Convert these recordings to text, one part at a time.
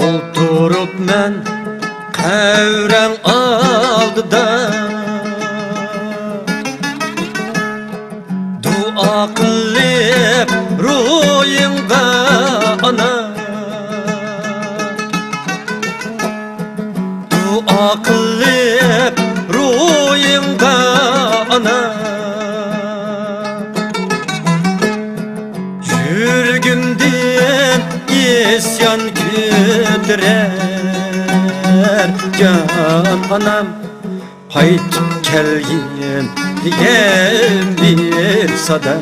Oturupmen qavran oldida duo qilib ruhingga ana duo qilib ruhingga ana yurgimden isyan küdürer can anam qaytib kelgin degan bir sada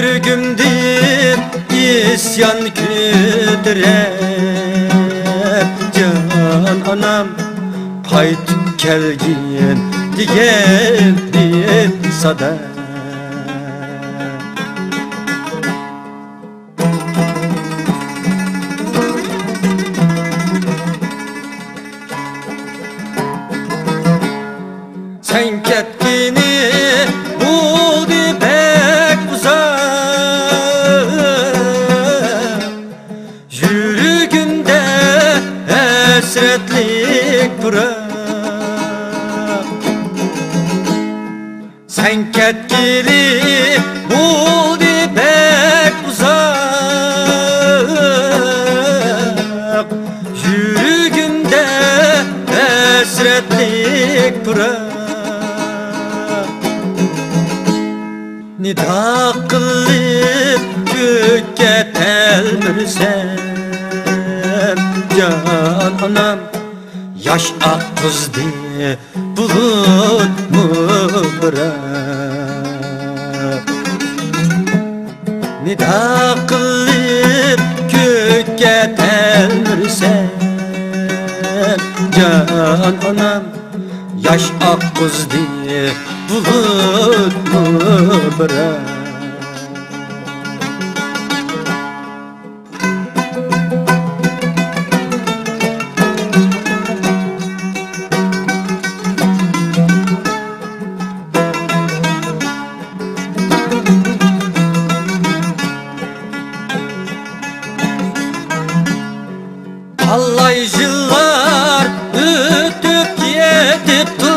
yurgimden isyan küdürer can anam qaytib kelgin degan bir sada sen ketgini buldu pek uzak yürügünde hasretlik durar sen ketgini buldu pek uzak yürügünde hasretlik durar nida qilib ko'kka telmirsam can anam yosh oqqizdi bulut mubrab nida qilib ko'kka telmirsam can anam yosh oqqizdi bulut mubrab Talay yıllar ötüp yetipti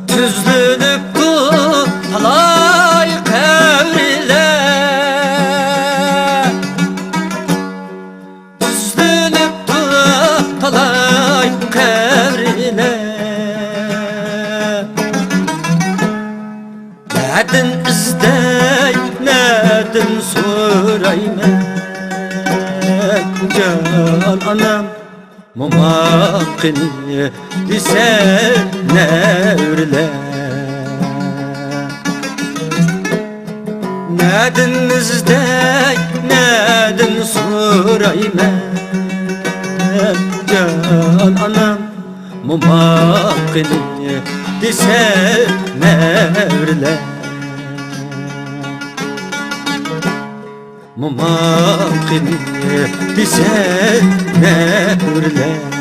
tüzlünüptü talay kavriler tüzlünüptü talay kavriler nedin izdey nedin sorayman can anam mumaqqini desen nevriler nedin izdey nedin sorayman can anam mumaqqini desen nevriler mumaqqini desen nevriler